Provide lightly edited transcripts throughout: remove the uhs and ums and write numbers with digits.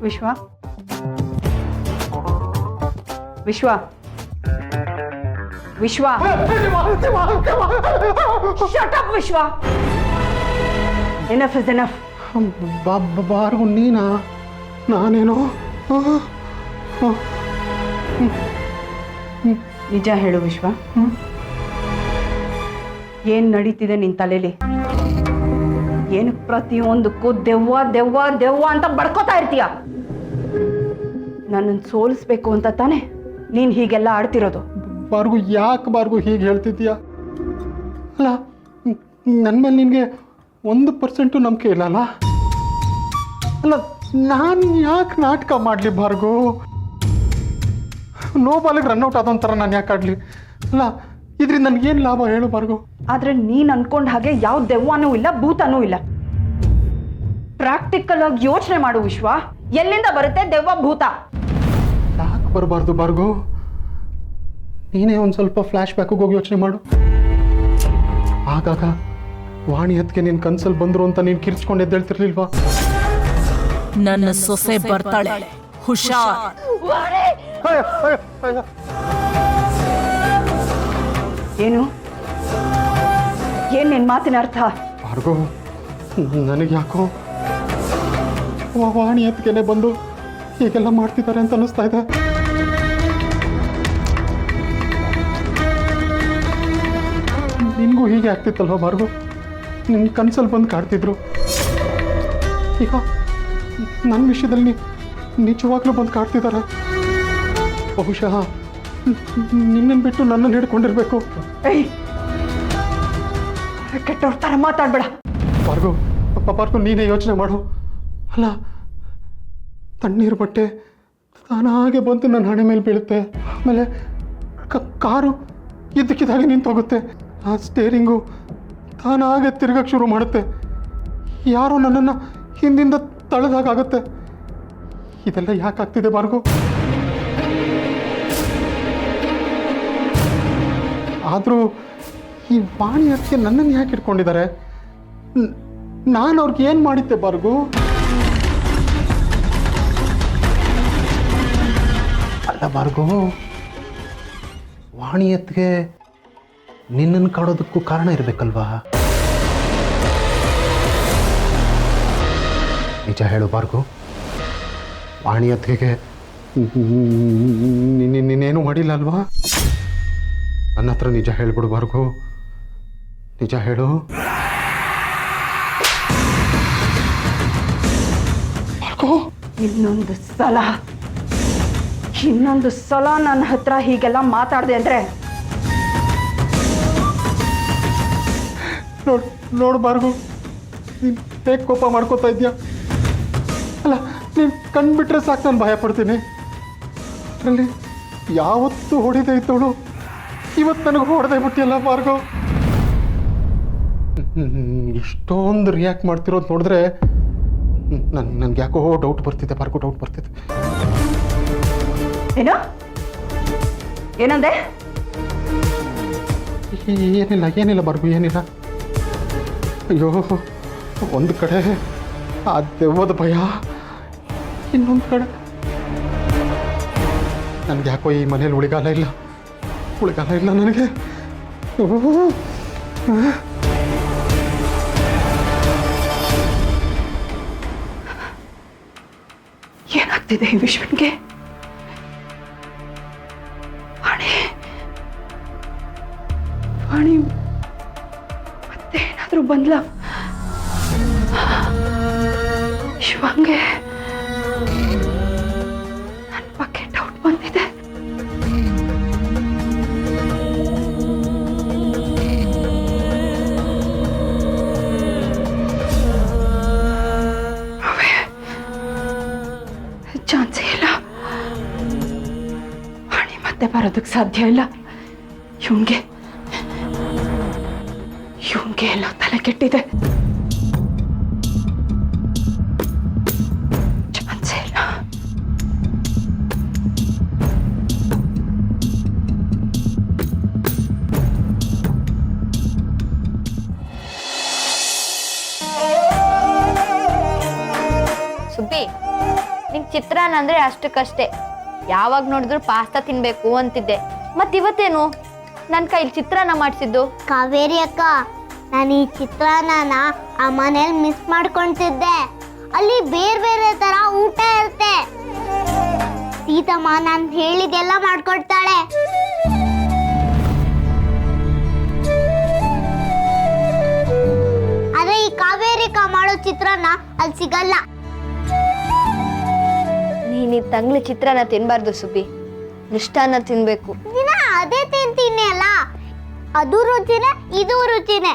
ವಿಶ್ವ Vishwa Vishwa shut up Vishwa. Enough is enough. ಬಾರ್ಗು ನೀನಾ? ನಾನೇನೋ ನಿಜ ಹೇಳು ವಿಶ್ವ, ಏನ್ ನಡೀತಿದೆ ನಿನ್ ತಲೆಯಲ್ಲಿ? ಏನು ಪ್ರತಿಯೊಂದಕ್ಕೂ ದೆವ್ವ ದೆವ್ವ ದೆವ್ವ ಅಂತ ಬಡ್ಕೋತಾ ಇರ್ತೀಯ? ನನ್ನನ್ನು ಸೋಲಿಸ್ಬೇಕು ಅಂತ ತಾನೆ ನೀನ್ ಹೀಗೆಲ್ಲ ಆಡ್ತಿರೋದು? ಬಾರ್ಗು ಯಾಕೆ ಬಾರ್ಗು ಹೀಗೆ ಹೇಳ್ತಿದ್ದೀಯ? ಅಲ್ಲ, ನನ್ನ ಮೇಲೆ ನಿನಗೆ 1% ನಂಬಿಕೆ ಇಲ್ಲಲ್ಲ? ಅಲ್ಲ, ನಾನು ಯಾಕೆ ನಾಟಕ ಮಾಡಲಿ ಬಾರ್ಗು? ನೋ ಬಾಲಿಗೆ ರನ್ಔಟ್ ಆದೊಂಥರ ನಾನು ಯಾಕೆ ಆಡಲಿ? ಅಲ್ಲ, ಇದರಿಂದ ನನಗೇನು ಲಾಭ ಹೇಳು ಬಾರ್ಗು? ಆದ್ರೆ ನೀನ್ ಅನ್ಕೊಂಡ ಹಾಗೆ ಯಾವ ದೆವ್ವನೂ ಇಲ್ಲ, ಭೂತನೂ ಇಲ್ಲ. ಪ್ರಾಕ್ಟಿಕಲ್ ಆಗಿ ಯೋಚನೆ ಮಾಡು ವಿಶ್ವ. ಎಲ್ಲಿಂದ ಬರುತ್ತೆ ದೆವ್ವ ಭೂತ? ಯಾಕೆ ಬರಬಾರ್ದು ಬಾರ್ಗು? ನೀನೇ ಒಂದು ಸ್ವಲ್ಪ ಫ್ಲ್ಯಾಶ್ ಬ್ಯಾಕಿಗೆ ಹೋಗಿ ಯೋಚನೆ ಮಾಡು. ಆಗಾಗ ವಾಣಿ ಹತ್ಗೆ ನಿನ್ನ ಕನ್ಸಲ್ಲಿ ಬಂದ್ರು ಅಂತ ನೀನು ಕಿರ್ಚ್ಕೊಂಡು ಎದ್ದೇಳ್ತಿರ್ಲಿಲ್ವಾ? ನನ್ನ ಸೊಸೆ ಬರ್ತಾಳೆ, ಹುಷಾರ್. ಏನು ಏನ್ ನಿನ್ ಮಾತಿನ ಅರ್ಥ? ಬಾರ್ಗು, ನನಗೆ ಯಾಕೋ ವಾಣಿ ಹತ್ಗೆನೆ ಬಂದು ಹೀಗೆಲ್ಲ ಮಾಡ್ತಿದ್ದಾರೆ ಅಂತ ಅನ್ನಿಸ್ತಾ ಇದೆ. ನಿನಗೂ ಹೀಗೆ ಆಗ್ತಿತ್ತಲ್ವ ಬಾರ್ಗು? ನಿನ್ನ ಕನಸಲ್ಲಿ ಬಂದು ಕಾಡ್ತಿದ್ರು. ಈಗ ನನ್ನ ವಿಷಯದಲ್ಲಿ ನಿಜವಾಗ್ಲೂ ಬಂದು ಕಾಡ್ತಿದ್ದಾರೆ. ಬಹುಶಃ ನಿನ್ನನ್ನು ಬಿಟ್ಟು ನನ್ನನ್ನು ಹಿಡ್ಕೊಂಡಿರ್ಬೇಕು. ಏಯ್, ಕೆಟ್ಟವ್ರ ಥರ ಮಾತಾಡ್ಬೇಡ ಬಾರ್ಗು. ಬಾರ್ಗು, ನೀನೇ ಯೋಚನೆ ಮಾಡು. ಅಲ್ಲ, ತಣ್ಣೀರು ಬಟ್ಟೆ ತಾನಾಗೆ ಬಂತು ನನ್ನ ಹಣೆ ಮೇಲೆ ಬೀಳುತ್ತೆ. ಆಮೇಲೆ ಕಾರು ಇದ್ದಕ್ಕಿದ್ದಾಗೆ ನಿಂತೋಗುತ್ತೆ. ಆ ಸ್ಟೇರಿಂಗು ತಾನಾಗೆ ತಿರ್ಗಕ್ಕೆ ಶುರು ಮಾಡುತ್ತೆ. ಯಾರೋ ನನ್ನನ್ನು ಹಿಂದಿಂದ ತಳೆದಾಗುತ್ತೆ. ಇದೆಲ್ಲ ಯಾಕೆ ಆಗ್ತಿದೆ ಬಾರ್ಗು? ಆದರೂ ಈ ವಾಣಿ ಅದಕ್ಕೆ ನನ್ನನ್ನು ಯಾಕೆ ಇಟ್ಕೊಂಡಿದ್ದಾರೆ? ನಾನು ಅವ್ರಿಗೆ ಏನು ಮಾಡಿದ್ದೆ ಬಾರ್ಗು? ಅಲ್ಲ ಬಾರ್ಗು, ವಾಣಿ ಎತ್ಗೆ ನಿನ್ನನ್ನು ಕಾಡೋದಕ್ಕೂ ಕಾರಣ ಇರಬೇಕಲ್ವಾ? ನಿಜ ಹೇಳು ಬಾರ್ಗು, ವಾಣಿ ಎತ್ಗೆ ನೀನೇನು ಮಾಡಿಲ್ಲ ಅಲ್ವಾ? ನನ್ನ ಹತ್ರ ನಿಜ ಹೇಳ್ಬಿಡು ಬಾರ್ಗು, ನಿಜ ಹೇಳು. ಬಾರ್ಗು, ಇನ್ನೊಂದು ಸಲ ನನ್ನ ಹತ್ರ ಹೀಗೆಲ್ಲ ಮಾತಾಡ್ದೆ ಅಂದ್ರೆ ನೋಡು ಬಾರ್ಗು, ನೀನು ಹೇಗೆ ಕೋಪ ಮಾಡ್ಕೋತಾ ಇದೆಯಾ? ಅಲ್ಲ, ನೀನು ಕಂಡುಬಿಟ್ರೆ ಸಾಕು ನಾನು ಭಯ ಪಡ್ತೀನಿ. ಅದರಲ್ಲಿ ಯಾವತ್ತೂ ಹೊಡಿದೇ ಇದ್ದವಳು ಇವತ್ತು ನನಗೆ ಹೊಡೆದೇ ಬಿಟ್ಟಿಯಲ್ಲ ಬಾರ್ಗು. ಎಷ್ಟೊಂದು ರಿಯಾಕ್ಟ್ ಮಾಡ್ತಿರೋದು ನೋಡಿದ್ರೆ ನನ್ಗೆ ಯಾಕೋ ಡೌಟ್ ಬರ್ತಿದೆ ಬಾರ್ಗು, ಡೌಟ್ ಬರ್ತಿದೆ. ಏನಂದೆ? ಏನಿಲ್ಲ ಬಾರ್ಗು, ಏನಿಲ್ಲ. ಅಯ್ಯೋ, ಒಂದು ಕಡೆ ಆ ದೆವ್ವದ ಭಯ, ಇನ್ನೊಂದು ಕಡೆ ನನಗೆ ಯಾಕೋ ಈ ಮನೇಲಿ ಉಳಿಗಾಲ ಇಲ್ಲ ನನಗೆ. ಏನಾಗ್ತಿದೆ ಈ ವಿಶ್ವನ್ಗೆ? ವಾಣಿ ಮತ್ತೆ ಏನಾದರೂ ಬಂದ್ಲ? ಶಿವಂಗೆ ನನ್ನ ಬಗ್ಗೆ ಡೌಟ್ ಬಂದಿದೆ. ಚಾನ್ಸೇ ಇಲ್ಲ. ವಾಣಿ ಮತ್ತೆ ಬರೋದಕ್ಕೆ ಸಾಧ್ಯ ಇಲ್ಲ. ಇವನ್ಗೆ ಎಲ್ಲ ತಲೆ ಕೆಟ್ಟಿದೆ. ಚಾನ್ಸೇ ಇಲ್ಲ. ಸುಬ್ಬಿ, ನಿನ್ ಚಿತ್ರಾನ್ನ ಅಂದ್ರೆ ಅಷ್ಟಕ್ಕಷ್ಟೇ. ಯಾವಾಗ ನೋಡಿದ್ರು ಪಾಸ್ತಾ ತಿನ್ಬೇಕು ಅಂತಿದ್ದೆ. ಇವತ್ತೇನು ನನ್ನ ಕೈಲಿ ಚಿತ್ರಾನ್ನ ಮಾಡಿಸಿದ್ದು? ಕಾವೇರಿ ಅಕ್ಕ, ನಾನು ಈ ಚಿತ್ರಾನ್ನನ ಆ ಮನೇಲಿ ಮಿಸ್ ಮಾಡ್ಕೊಂತಿದ್ದೆ. ಅಲ್ಲಿ ಬೇರೆ ಬೇರೆ ತರ ಊಟ ಇರುತ್ತೆ. ಸೀತಮ್ಮ ನಾನು ಹೇಳಿದೆಲ್ಲ ಮಾಡ್ಕೊಡ್ತಾಳೆ. ಆದ್ರೆ ಈ ಕಾವೇರಿ ಅಕ್ಕ ಮಾಡೋ ಚಿತ್ರಾನ್ನ ಅಲ್ಲಿ ಸಿಗಲ್ಲ. ನೀನು ಈ ತಂಗ್ಳಿ ಚಿತ್ರಾನ್ನ ತಿನ್ಬಾರ್ದು ಸುಬ್ಬಿ, ಮಿಷ್ಟಾನ್ನ ತಿನ್ಬೇಕು. ದಿನ ಅದೇ ತಿಂತೀನಿ ಅಲ್ಲ, ಅದು ರುಚಿನೇ ಇದು ರುಚಿನೇ.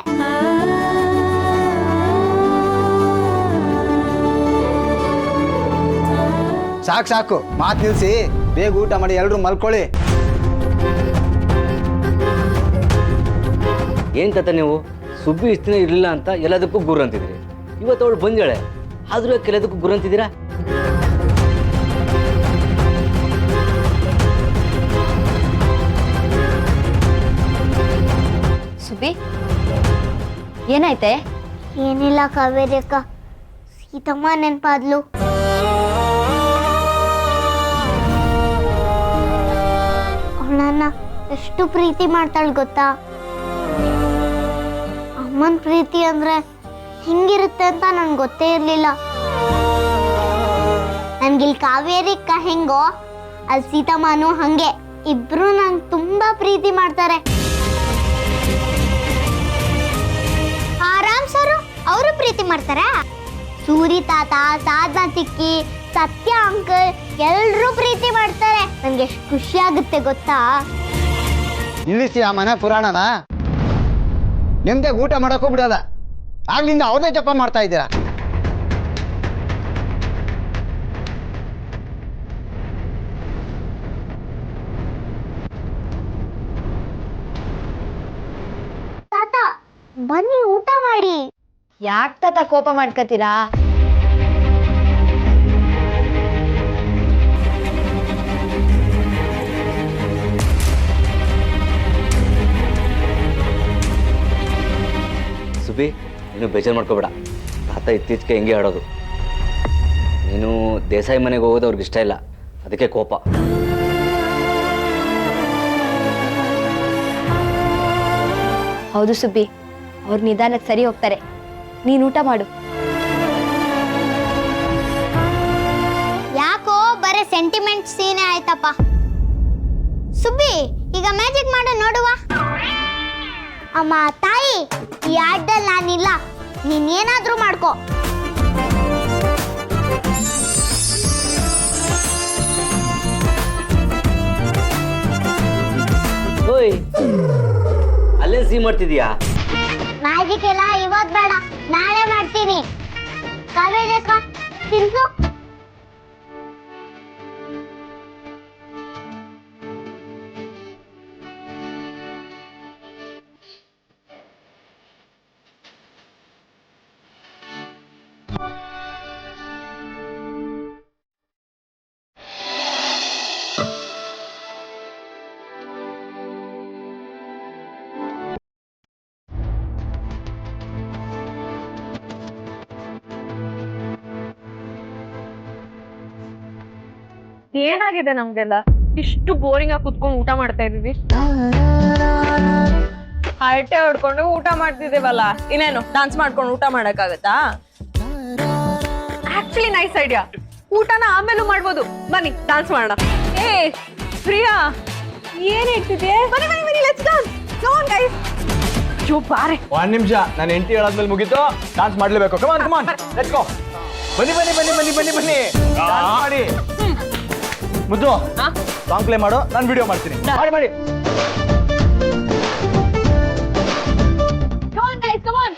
ಸಾಕು ಸಾಕು ಮಾತು ನಿಲ್ಸಿ, ಬೇಗ ಊಟ ಮಾಡಿ ಎಲ್ಲರೂ ಮಲ್ಕೊಳ್ಳಿ. ಏನು ಕತೆ ನೀವು? ಸುಬ್ಬಿ ಇಷ್ಟು ದಿನ ಇರಲಿಲ್ಲ ಅಂತ ಎಲ್ಲದಕ್ಕೂ ಗುರು ಅಂತಿದ್ರಿ. ಇವತ್ತು ಅವಳು ಬಂದಾಳೆ, ಆದರೂ ಕೆಲದಕ್ಕೂ ಗುರು ಅಂತಿದ್ದೀರಾ? ಸುಬ್ಬಿ ಏನಾಯ್ತೆ? ಏನಿಲ್ಲ ಕಾವೇರಿ ಅಕ್ಕ, ಸೀತಮ್ಮ ನೆನ್ಪಾದ್ಲು. ಅವಳನ್ನ ಎಷ್ಟು ಪ್ರೀತಿ ಮಾಡ್ತಾಳೆ ಗೊತ್ತಾ? ಅಮ್ಮನ ಪ್ರೀತಿ ಅಂದ್ರೆ ಹಿಂಗಿರುತ್ತೆ ಅಂತ ನನ್ಗೆ ಗೊತ್ತೇ ಇರ್ಲಿಲ್ಲ. ನನ್ಗಿಲ್ ಕಾವೇರಿ ಅಕ್ಕ ಹೆಂಗೋ ಅಲ್ಲಿ ಸೀತಮ್ಮನೂ ಹಂಗೆ. ಇಬ್ರು ನಂಗೆ ತುಂಬಾ ಪ್ರೀತಿ ಮಾಡ್ತಾರೆ. ಆರಾಮ್ ಸರು ಅವರು ಪ್ರೀತಿ ಮಾಡ್ತಾರ. ಸೂರಿ ತಾತ, ಸಾಧನಾ ಚಿಕ್ಕಿ, ಸತ್ಯ ಅಂಕಲ್ ಎಲ್ರೂ ಪ್ರೀತಿ ಮಾಡ್ತಾರೆ. ನನ್ಗೆ ಎಷ್ಟು ಖುಷಿ ಆಗುತ್ತೆ ಗೊತ್ತಾ? ನಿಲ್ಲಿಸಿ ಆ ಮನೆ ಪುರಾಣನ. ನಿಮ್ದೆ ಊಟ ಮಾಡಕ್ಕೂ ಬಿಡಲ್ಲ, ಆಗ್ಲಿಂದ ಅವ್ರದೇ ಜಪ ಮಾಡ್ತಾ ಇದ್ದೀರಾ. ತಾತ ಬನ್ನಿ ಊಟ ಮಾಡಿ. ಯಾಕೆ ತಾತ ಕೋಪ ಮಾಡ್ಕತೀರಾ? ಸುಬ್ಬಿ, ನೀನು ಬೇಜಾರು ಮಾಡ್ಕೋಬೇಡ. ತಾತ ಇತ್ತೀಚೆಗೆ ಹೆಂಗೆ ಆಡೋದು. ನೀನು ದೇಸಾಯಿ ಮನೆಗೆ ಹೋಗೋದು ಅವ್ರಿಗೆ ಇಷ್ಟ ಇಲ್ಲ, ಅದಕ್ಕೆ ಕೋಪ. ಹೌದು ಸುಬ್ಬಿ, ಅವ್ರ ನಿಧಾನಕ್ಕೆ ಸರಿ ಹೋಗ್ತಾರೆ. ನೀನು ಊಟ ಮಾಡು. ಯಾಕೋ ಬರೀ ಸೆಂಟಿಮೆಂಟ್ ಸೀನೆ ಆಯ್ತಪ್ಪ. ಸುಬ್ಬಿ ಈಗ ಮ್ಯಾಜಿಕ್ ಮಾಡು ನೋಡುವ. ಅಮ್ಮ ತಾಯಿ, ಈ ಆಟದಲ್ಲಿ ನಾನಿಲ್ಲ, ನೀನೇನಾದ್ರೂ ಮಾಡ್ಕೋ. ಓಯ್, ಅಲ್ಲೇ ಸಿಹಿ ಮಾಡ್ತಿದೀಯಾ? ಮ್ಯಾಜಿಕ್ ಎಲ್ಲ ಇವತ್ತು ಬೇಡ, ನಾಳೆ ಮಾಡ್ತೀನಿ. ಕಾವೇರಿ ಅಕ್ಕ ತಿನ್ಸು. ಏನಾಗಿದೆ ನಮ್ಗೆಲ್ಲ? ಇಷ್ಟು ಬೋರಿಂಗ್ ಆಗಿ ಕುತ್ಕೊಂಡು ಊಟ ಮಾಡ್ತಾ ಇದೀವಿ. ಹರಟೆ ಹೊಡ್ಕೊಂಡು ಊಟ ಮಾಡ್ತಿದ್ದೇವಲ್ಲ, ಇನ್ನೇನು ಡಾನ್ಸ್ ಮಾಡ್ಕೊಂಡು ಊಟ ಮಾಡಕ್ಕಾಗತ್ತಾ? Actually nice idea. ಊಟನ ಆಮೇಲೂ ಮಾಡ್ಬೋದು. ಬನ್ನಿ ಡಾನ್ಸ್ ಮಾಡೋಣ. ಏ ಪ್ರಿಯಾ, ಏನ್ ಹೇಳ್ತಿದ್ಯೆ? ಬನ್ನಿ ಬನ್ನಿ ಬನ್ನಿ, let's dance. Come on guys. ಜೋ ಬಾರೆ. ಒಂದ್ ನಿಮಿಷ, ನಾನು ಎಂಟಿ ಹೇಳಾದ್ಮೇಲೆ ಮುಗೀತು. ಡಾನ್ಸ್ ಮಾಡ್ಲೇಬೇಕು. Come on come on, let's go. ಬನ್ನಿ ಬನ್ನಿ ಬನ್ನಿ ಬನ್ನಿ ಬನ್ನಿ ಬನ್ನಿ ಡಾನ್ಸ್ ಮಾಡಿ. ಮುದ್ದು, ಸಾಂಗ್ ಪ್ಲೇ ಮಾಡು, ನಾನು ವಿಡಿಯೋ ಮಾಡ್ತೀನಿ. ಮಾಡಿ ಮಾಡಿ. Come on guys, come on.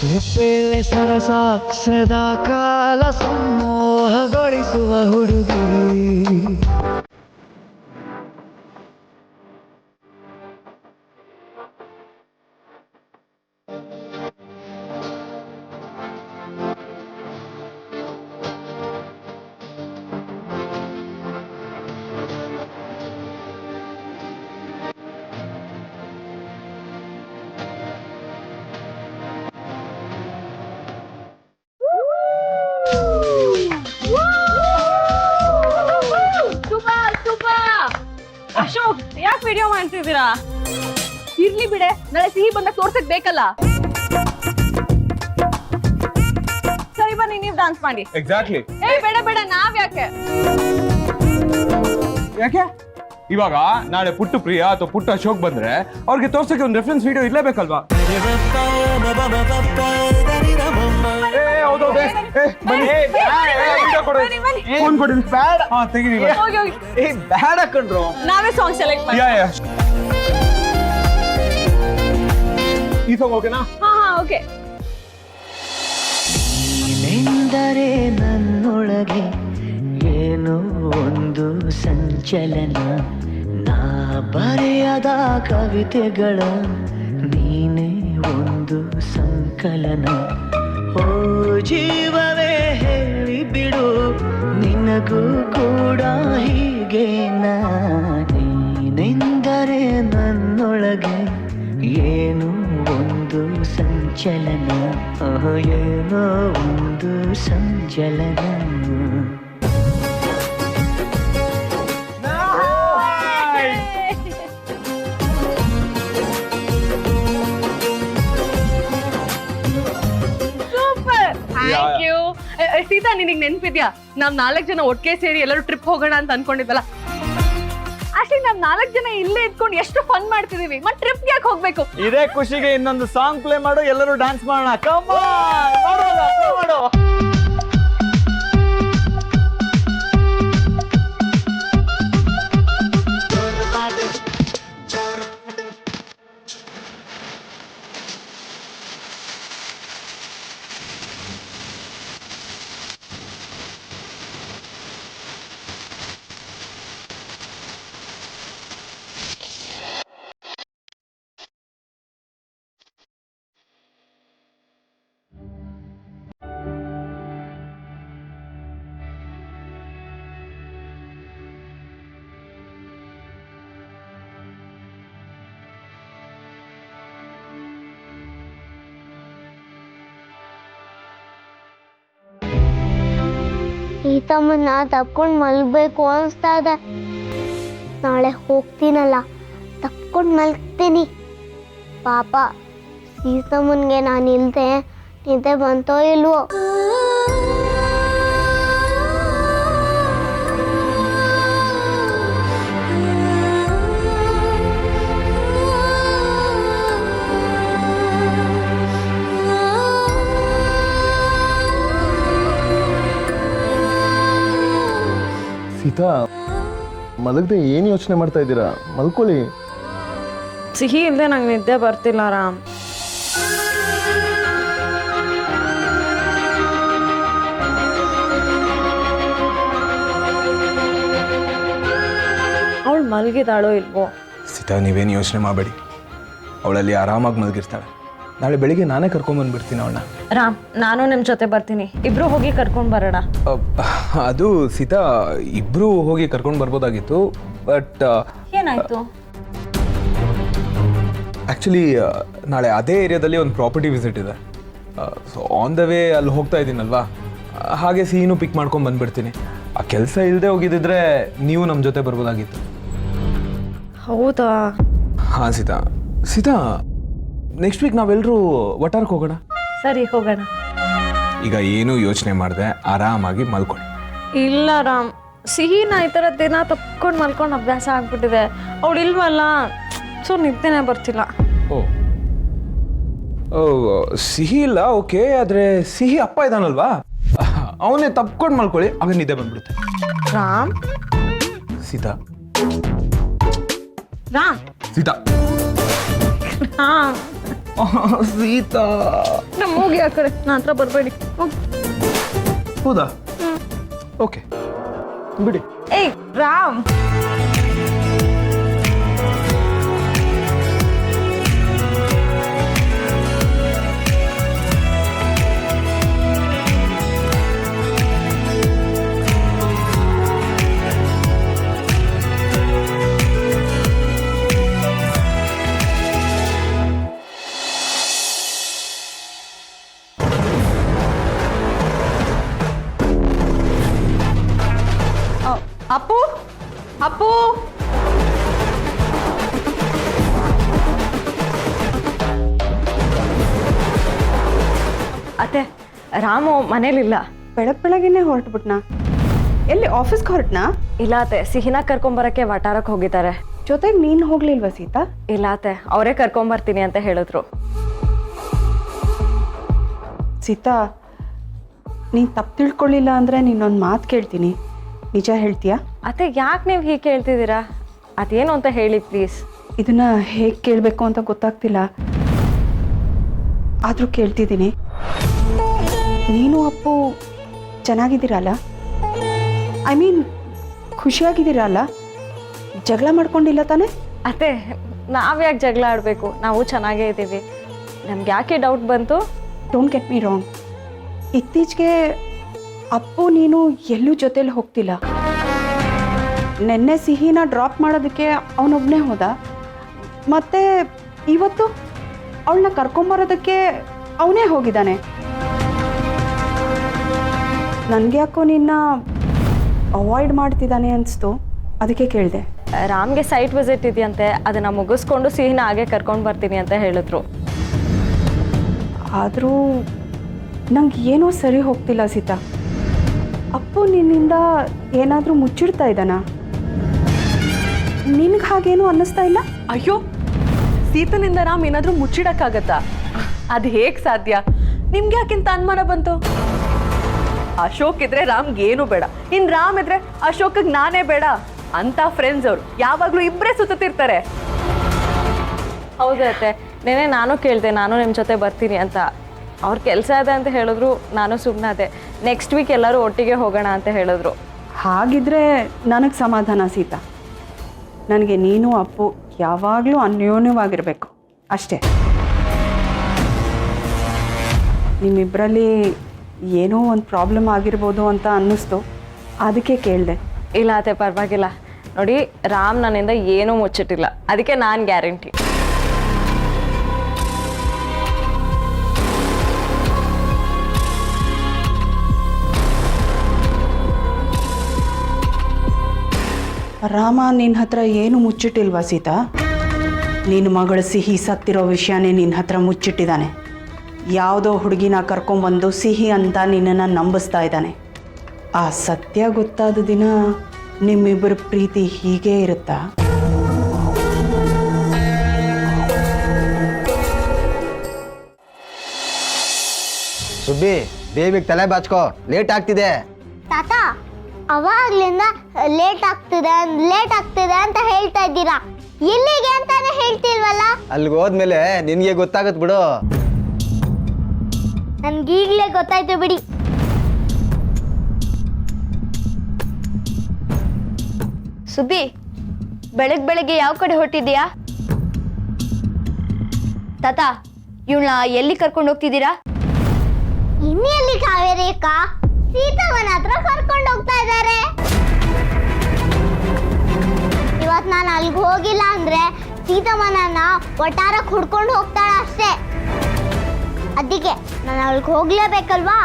ಲಿಪ್ಪೆಲೆ ಸರಸ ಸದಾ ಕಾಲ ಸಂಮೋಹಗೊಳಿಸುವ ಹುಡುಗಿ. ಅಶೋಕ್, ಯಾಕೆ ವಿಡಿಯೋ ಮಾಡ್ತಿದ್ದೀರಾ? ಇರ್ಲಿ ಬಿಡೆ, ನಾಳೆ ಸಿಹಿ ಬಂದಾಗ ತೋರ್ಸಕ್ ಬೇಕಲ್ಲ. ಸರಿ ಬನ್ನಿ, ನೀವು ಡಾನ್ಸ್ ಮಾಡಿ. ಎಕ್ಸಾಕ್ಟ್ಲಿ. ಬೇಡ ಬೇಡ, ನಾವ್ ಯಾಕೆ? ಯಾಕೆ ಇವಾಗ ನಾಳೆ ಪುಟ್ಟು ಪ್ರಿಯಾ ಅಥವಾ ಪುಟ್ಟು ಅಶೋಕ್ ಬಂದ್ರೆ ಅವ್ರಿಗೆ ತೋರ್ಸಕ್ಕೆ ಒಂದು ರೆಫರೆನ್ಸ್ ವಿಡಿಯೋ ಇರ್ಲೇಬೇಕಲ್ವಾ? ಹೋಗಿ ಹೋಗಿ, ಬ್ಯಾಡ ಕಣ್ರು, ನಾವೇ ಸಾಂಗ್ ಸೆಲೆಕ್ಟ್ ಮಾಡಿ. ಈ ಸಾಂಗ್ ಓಕೆನಾ? ಹಾ ಓಕೆ. ನೀನೆಂದರೆ ನನ್ನೊಳಗೆ ಏನೋ ಒಂದು ಸಂಚಲನ, ನಾ ಬರೆಯದ ಕವಿತೆಗಳ ನೀನೇ ಒಂದು ಸಂಕಲನ. ಓ ಜೀವವೇ ಹೇಳಿಬಿಡು, ನಿನಗೂ ಕೂಡ ಹೀಗೆ ನೀನೆಂದರೆ ನನ್ನೊಳಗೆ ಏನೋ ಒಂದು ಸಂಚಲನ, ಏನೋ ಒಂದು ಸಂಚಲನ. Super, thank you. ಸೀತಾ, ನಿನಗೆ ನೆನ್ಪಿದ್ಯಾ ನಾವ್ 4 ಜನ ಒಟ್ಟಿಗೆ ಸೇರಿ ಎಲ್ಲರೂ ಟ್ರಿಪ್ ಹೋಗೋಣ ಅಂತ ಅನ್ಕೊಂಡಿದ್ವಲ್ಲ? ಅಷ್ಟೇ, ನಾವ್ 4 ಜನ ಇಲ್ಲೇ ಇದ್ಕೊಂಡು ಎಷ್ಟು ಫನ್ ಮಾಡ್ತಿದೀವಿ, ಮತ್ತೆ ಟ್ರಿಪ್ ಯಾಕೆ ಹೋಗ್ಬೇಕು? ಇದೇ ಖುಷಿಗೆ ಇನ್ನೊಂದು ಸಾಂಗ್ ಪ್ಲೇ ಮಾಡು, ಎಲ್ಲರೂ ಡ್ಯಾನ್ಸ್ ಮಾಡೋಣ. ಕಮ್ ಆನ್, ಮಾಡು. ಈ ತಮ್ಮನ್ನ ತಪ್ಕೊಂಡು ಮಲ್ಬೇಕು ಅನಿಸ್ತಾ ಇದೆ. ನಾಳೆ ಹೋಗ್ತೀನಲ್ಲ, ತಪ್ಕೊಂಡು ಮಲ್ಗ್ತೀನಿ. ಪಾಪ ಸೀತಮ್ಮನ್ಗೆ ನಾನು ಇಲ್ದೆ ನಿದ್ದೆ ಬಂತೋ ಇಲ್ವೋ. ಸೀತಾ, ಮಲಗದೆ ಏನು ಯೋಚನೆ ಮಾಡ್ತಾ ಇದ್ದೀರಾ? ಮಲ್ಕೊಳ್ಳಿ. ಸಿಹಿ ಇಲ್ಲದೆ ನಂಗೆ ನಿದ್ದೆ ಬರ್ತಿಲ್ಲ ರಾಮ್. ಅವಳು ಮಲಗಿದಾಳೋ ಇಲ್ವೋ? ಸೀತಾ, ನೀವೇನು ಯೋಚನೆ ಮಾಡಬೇಡಿ, ಅವಳಲ್ಲಿ ಆರಾಮಾಗಿ ಮಲಗಿರ್ತಾಳೆ. ನಾಳೆ ಬೆಳಿಗ್ಗೆ ನಾನೇ ಕರ್ಕೊಂಬಂದ್ಬಿಡ್ತೀನಿ ಅವಳನ್ನ. ರಾಮ್, ನಾನು ನಿಮ್ಮ ಜೊತೆ ಬರ್ತೀನಿ, ಇಬ್ರು ಹೋಗಿ ಕರ್ಕೊಂಡು ಬರೋಣ. ಅದು ಸೀತಾ, ಇಬ್ಬರು ಹೋಗಿ ಕರ್ಕೊಂಡು ಬರ್ಬೋದಾಗಿತ್ತು, ಬಟ್ ಏನಾಯ್ತು? ಆ್ಯಕ್ಚುಲಿ ನಾಳೆ ಅದೇ ಏರಿಯಾದಲ್ಲಿ ಒಂದು ಪ್ರಾಪರ್ಟಿ ವಿಸಿಟ್ ಇದೆ. ಸೊ ಆನ್ ದ ವೇ ಅಲ್ಲಿ ಹೋಗ್ತಾ ಇದ್ದೀನಲ್ವಾ, ಹಾಗೆ ಸಿಹಿನೂ ಪಿಕ್ ಮಾಡ್ಕೊಂಡು ಬಂದುಬಿಡ್ತೀನಿ. ಆ ಕೆಲಸ ಇಲ್ಲದೆ ಹೋಗಿದ್ದಿದ್ರೆ ನೀವು ನಮ್ಮ ಜೊತೆ ಬರ್ಬೋದಾಗಿತ್ತು. ಹೌದಾ? ಹಾಂ ಸೀತಾ. ಸೀತಾ, ನೆಕ್ಸ್ಟ್ ವೀಕ್ ನಾವೆಲ್ಲರೂ ವಟಾರಕ್ಕೆ ಹೋಗೋಣ. ಸರಿ, ಹೋಗೋಣ. ಈಗ ಏನೂ ಯೋಚನೆ ಮಾಡಿದೆ, ಆರಾಮಾಗಿ ಮಲ್ಕೊಳ್ಳಿ. ಇಲ್ಲ ರಾಮ್, ಸಿಹಿನ ಈ ಥರ ದಿನ ತಪ್ಕೊಂಡು ಮಲ್ಕೊಂಡು ಅಭ್ಯಾಸ ಆಗ್ಬಿಟ್ಟಿದೆ. ಅವಳು ಇಲ್ವಲ್ಲ, ಸೊ ನಿದ್ದೆನೇ ಬರ್ತಿಲ್ಲ. ಓ, ಸಿಹಿ ಇಲ್ಲ, ಓಕೆ. ಆದರೆ ಸಿಹಿ ಅಪ್ಪ ಇದ್ದಾನಲ್ವಾ, ಅವನೇ ತಪ್ಕೊಂಡು ಮಲ್ಕೊಳ್ಳಿ, ಆಗ ನಿದ್ದೆ ಬಂದ್ಬಿಡುತ್ತೆ. ರಾಮ್, ಸೀತಾ. ರಾಮ್, ಸೀತಾ. ರಾಮ್. ಸೀತಾ ನಮ್ಮ ಹೋಗಿ ಆ ಕಡೆ ನಾ ಹತ್ರ ಬರಬೇಡಿ. ಹೌದಾ? ಓಕೆ ಬಿಡಿ. ಏಯ್ ರಾಮ್, ಅಪ್ಪು ಅಪ್ಪು ಅತ್ತೆ ರಾಮು ಮನೇಲಿಲ್ಲ. ಬೆಳಗ್ಗೆನೆ ಹೊರಟ್ಬಿಟ್ನಾ? ಎಲ್ಲಿ ಆಫೀಸ್ಗೆ ಹೊರಟ್ನಾ? ಇಲ್ಲ ಅತ್ತೆ, ಸಿಹಿನ ಕರ್ಕೊಂಬರಕ್ಕೆ ವಟಾರಕ್ಕೆ ಹೋಗಿದ್ದಾರೆ. ಜೊತೆಗೆ ನೀನು ಹೋಗ್ಲಿಲ್ವಾ ಸೀತಾ? ಇಲ್ಲ ಅತ್ತೆ, ಅವರೇ ಕರ್ಕೊಂಬರ್ತೀನಿ ಅಂತ ಹೇಳಿದ್ರು. ಸೀತಾ, ನೀನು ತಪ್ಪು ತಿಳ್ಕೊಳ್ಳಿಲ್ಲ ಅಂದರೆ ನೀನೊಂದು ಮಾತು ಕೇಳ್ತೀನಿ, ನಿಜ ಹೇಳ್ತೀಯಾ? ಅತ್ತೆ ಯಾಕೆ ನೀವು ಹೀಗೆ ಕೇಳ್ತಿದ್ದೀರಾ? ಅದೇನು ಅಂತ ಹೇಳಿ ಪ್ಲೀಸ್. ಇದನ್ನ ಹೇಗೆ ಕೇಳಬೇಕು ಅಂತ ಗೊತ್ತಾಗ್ತಿಲ್ಲ, ಆದರೂ ಕೇಳ್ತಿದ್ದೀನಿ. ನೀನು ಅಪ್ಪು ಚೆನ್ನಾಗಿದ್ದೀರಲ್ಲ? I mean ಖುಷಿಯಾಗಿದ್ದೀರಲ್ಲ? ಜಗಳ ಮಾಡ್ಕೊಂಡಿಲ್ಲ ತಾನೆ? ಅತ್ತೆ ನಾವ್ಯಾಕೆ ಜಗಳ ಆಡಬೇಕು? ನಾವು ಚೆನ್ನಾಗೇ ಇದ್ದೀವಿ. ನಮ್ಗೆ ಯಾಕೆ ಡೌಟ್ ಬಂತು? ಡೋಂಟ್ ಗೆಟ್ ಮೀ ರಾಂಗ್, ಇತ್ತೀಚೆಗೆ ಅಪ್ಪು ನೀನು ಎಲ್ಲೂ ಜೊತೇಲಿ ಹೋಗ್ತಿಲ್ಲ. ನೆನ್ನೆ ಸಿಹಿನ ಡ್ರಾಪ್ ಮಾಡೋದಕ್ಕೆ ಅವನೊಬ್ಬನೇ ಹೋದ, ಮತ್ತು ಇವತ್ತು ಅವಳನ್ನ ಕರ್ಕೊಂಬರೋದಕ್ಕೆ ಅವನೇ ಹೋಗಿದ್ದಾನೆ. ನನಗೆ ಯಾಕೋ ನಿನ್ನ ಅವಾಯ್ಡ್ ಮಾಡ್ತಿದ್ದಾನೆ ಅನಿಸ್ತು, ಅದಕ್ಕೆ ಕೇಳಿದೆ. ರಾಮ್ಗೆ ಸೈಟ್ ವಿಸಿಟ್ ಇದೆಯಂತೆ, ಅದನ್ನು ಮುಗಿಸ್ಕೊಂಡು ಸಿಹಿನ ಹಾಗೆ ಕರ್ಕೊಂಡು ಬರ್ತೀನಿ ಅಂತ ಹೇಳಿದ್ರು. ಆದರೂ ನಂಗೆ ಏನೋ ಸರಿ ಹೋಗ್ತಿಲ್ಲ ಸೀತಾ. ಅಪ್ಪು ನಿನ್ನಿಂದ ಏನಾದರೂ ಮುಚ್ಚಿಡ್ತಾ ಇದ್ದಾನ? ನಿನ್ಗೆ ಹಾಗೇನು ಅನ್ನಿಸ್ತಾ ಇಲ್ಲ? ಅಯ್ಯೋ, ಸೀತನಿಂದ ರಾಮ್ ಏನಾದರೂ ಮುಚ್ಚಿಡಕ್ಕಾಗತ್ತಾ? ಅದು ಹೇಗೆ ಸಾಧ್ಯ? ನಿಮ್ಗೆ ಯಾಕಿಂತ ಅನುಮಾನ ಬಂತು? ಅಶೋಕ್ ಇದ್ರೆ ರಾಮ್ಗೆ ಏನು ಬೇಡ, ಇನ್ ರಾಮ್ ಇದ್ರೆ ಅಶೋಕ್ಗೆ ನಾನೇ ಬೇಡ ಅಂತ ಫ್ರೆಂಡ್ಸ್ ಅವರು ಯಾವಾಗಲೂ ಇಬ್ಬರೇ ಸುತ್ತಿರ್ತಾರೆ. ಹೌದತ್ತೆ, ನೆನೆ ನಾನು ಕೇಳಿದೆ, ನಾನು ನಿಮ್ಮ ಜೊತೆ ಬರ್ತೀನಿ ಅಂತ. ಅವ್ರ ಕೆಲಸ ಇದೆ ಅಂತ ಹೇಳಿದ್ರು, ನಾನು ಸುಮ್ಮನಾದೆ. ನೆಕ್ಸ್ಟ್ ವೀಕ್ ಎಲ್ಲರೂ ಒಟ್ಟಿಗೆ ಹೋಗೋಣ ಅಂತ ಹೇಳಿದ್ರು. ಹಾಗಿದ್ರೆ ನನಗೆ ಸಮಾಧಾನ ಸೀತಾ. ನನಗೆ ನೀನು ಅಪ್ಪು ಯಾವಾಗಲೂ ಅನ್ಯೋನ್ಯವಾಗಿರಬೇಕು ಅಷ್ಟೇ. ನಿಮ್ಮಿಬ್ಬರಲ್ಲಿ ಏನೋ ಒಂದು ಪ್ರಾಬ್ಲಮ್ ಆಗಿರ್ಬೋದು ಅಂತ ಅನ್ನಿಸ್ತು, ಅದಕ್ಕೆ ಕೇಳಿದೆ. ಇಲ್ಲ ಅತ್ತೆ, ಪರವಾಗಿಲ್ಲ. ನೋಡಿ, ರಾಮ್ ನನ್ನಿಂದ ಏನೂ ಮುಚ್ಚಿಟ್ಟಿಲ್ಲ, ಅದಕ್ಕೆ ನಾನು ಗ್ಯಾರಂಟಿ. ರಾಮ ನಿನ್ನ ಹತ್ರ ಏನು ಮುಚ್ಚಿಟ್ಟಿಲ್ವಾ ಸೀತಾ? ನಿನ್ನ ಮಗಳು ಸಿಹಿ ಸತ್ತಿರೋ ವಿಷಯನೇ ನಿನ್ನ ಹತ್ರ ಮುಚ್ಚಿಟ್ಟಿದ್ದಾನೆ. ಯಾವುದೋ ಹುಡುಗಿನ ಕರ್ಕೊಂಬಂದು ಸಿಹಿ ಅಂತ ನಿನ್ನನ್ನು ನಂಬಿಸ್ತಾ ಇದ್ದಾನೆ. ಆ ಸತ್ಯ ಗೊತ್ತಾದ ದಿನ ನಿಮ್ಮಿಬ್ಬರ ಪ್ರೀತಿ ಹೀಗೇ ಇರುತ್ತಾ? ಸುಬ್ಬಿ, ಬೇಬಿಗೆ ತಲೆ ಬಾಚ್ಕೋ, ಲೇಟ್ ಆಗ್ತಿದೆ. ತಾತ, ಅವಾಗ್ಲಿಂದ ಲೇಟ್ ಆಗ್ತಿದೆ ಅಂತ ಹೇಳ್ತಾ ಇದ್ದೀರಾ, ಎಲ್ಲಿಗೆ ಅಂತಾನೆ ಹೇಳ್ತಿಲ್ವಲ್ಲ? ಅಲ್ಲಿಗೆ ಹೋದ್ಮೇಲೆ ನಿನ್ಗೆ ಗೊತ್ತಾಗತ್ ಬಿಡು. ನನ್ಗೀಗ್ಲೇ ಗೊತ್ತಾಯ್ತು ಬಿಡಿ. ಸುಬ್ಬಿ, ಬೆಳಗ್ಗೆ ಯಾವ ಕಡೆ ಹೊರಟಿದ್ದೀಯಾ? ತಾತ, ಇವಳನ್ನ ಎಲ್ಲಿ ಕರ್ಕೊಂಡು ಹೋಗ್ತಿದ್ದೀರಾ? ಇನ್ನೆಲ್ಲಿ ಕಾವೇರಿ ಅಕ್ಕ? ಸೀತಮ್ಮನ ಹತ್ರ ಕರ್ಕೊಂಡು ಹೋಗ್ತಾ ಇದ್ದಾರೆ. ಇವತ್ ನಾನು ಅಲ್ಲಿಗೆ ಹೋಗಿಲ್ಲ ಅಂದ್ರೆ ಸೀತಮ್ಮನ ಒಟ್ಟಾರಕ್ಕೆ ಹುಡ್ಕೊಂಡು ಹೋಗ್ತಾಳ ಅಷ್ಟೇ. ಅದಕ್ಕೆ ನಾನು ಅಲ್ಲಿಗೆ ಹೋಗ್ಲೇಬೇಕಲ್ವಾ?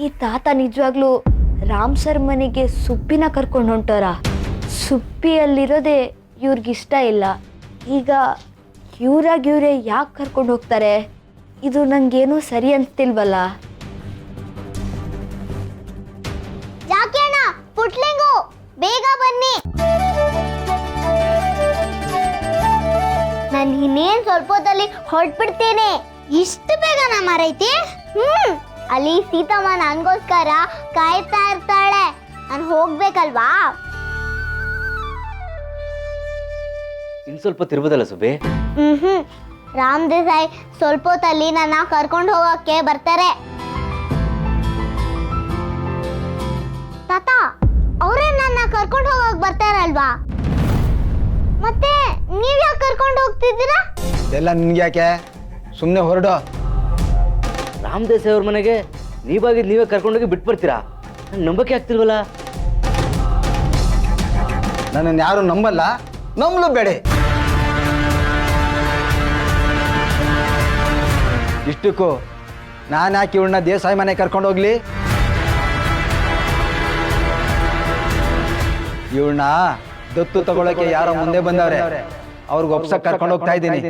ಈ ತಾತ ನಿಜವಾಗ್ಲೂ ರಾಮ್ ಸರ್ ಮನೆಗೆ ಸುಬ್ಬಿನ ಕರ್ಕೊಂಡು ಹೊಂಟಾರ. ಸುಬ್ಬಿ ಅಲ್ಲಿರೋದೇ ಇವ್ರಿಗಿಷ್ಟ ಇಲ್ಲ. ಈಗ ಇವ್ರೇ ಯಾಕೆ ಕರ್ಕೊಂಡು ಹೋಗ್ತಾರೆ? ಇದು ನಂಗೇನೂ ಸರಿ ಅನ್ಸ್ತಿಲ್ವಲ್ಲ. ಜಾಕೇಣ, ಪುಟ್ಲಿಂಗು, ಬೇಗ ಬನ್ನಿ. ನಾನು ಇನ್ನೇನ್ ಸ್ವಲ್ಪ ಹೊತ್ತಲ್ಲಿ ಹೊರಟ್ಬಿಡ್ತೇನೆ. ಇಷ್ಟು ಬೇಗನ ಮಾರೈತಿ? ಅಲ್ಲಿ ಸೀತಮ್ಮ ನನಗೋಸ್ಕರ ಕಾಯ್ತಾ ಇರ್ತಾಳೆ. ನಾನು ಹೋಗ್ಬೇಕಲ್ವಾ? ಇನ್ನು ಸ್ವಲ್ಪ ತಿರ್ಬೋದಲ್ಲ ಸುಬ್ಬಿ? ರಾಮ್ ದೇಸಾಯಿ ಸ್ವಲ್ಪ ಹೊತ್ತಲ್ಲಿ ನನ್ನ ಕರ್ಕೊಂಡು ಹೋಗಕ್ಕೆ ಬರ್ತಾರೆ. ತಾತ, ಅವರೇ ನನ್ನ ಕರ್ಕೊಂಡು ಹೋಗಕ್ ಬರ್ತಾರಲ್ವಾ? ಮತ್ತೆ ನೀವ್ ಯಾಕೆ ಕರ್ಕೊಂಡು ಹೋಗ್ತಿದ್ದೀರಾ? ಇದೆಲ್ಲ ನಿನ್ಗೆ ಯಾಕೆ? ಸುಮ್ಮನೆ ಹೊರಡು. ರಾಮ್ ದೇಸಾಯಿ ಅವ್ರ ಮನೆಗೆ ನೀವೇ ಕರ್ಕೊಂಡೋಗಿ ಬಿಟ್ಟು ಬರ್ತೀರಾ? ನಂಗೆ ನಂಬಕ್ಕೆ ಆಗ್ತಿಲ್ವಲ್ಲ. ನನ್ನನ್ನು ಯಾರು ನಂಬಲ್ಲ, ನಂಬಲು ಬೇಡ. ಇಷ್ಟಕ್ಕೂ ನಾನು ಯಾಕೆ ಇವಳನ್ನ ದೇಸಾಯಿ ಮನೆ ಕರ್ಕೊಂಡು ಹೋಗ್ಲಿ? ಇವಳನ್ನ ದತ್ತು ತಗೊಳಕ್ಕೆ ಯಾರೋ ಮುಂದೆ ಬಂದವ್ರೆ, ಅವ್ರಿಗೆ ಒಪ್ಸಕ್ ಕರ್ಕೊಂಡು ಹೋಗ್ತಾ ಇದ್ದೀನಿ.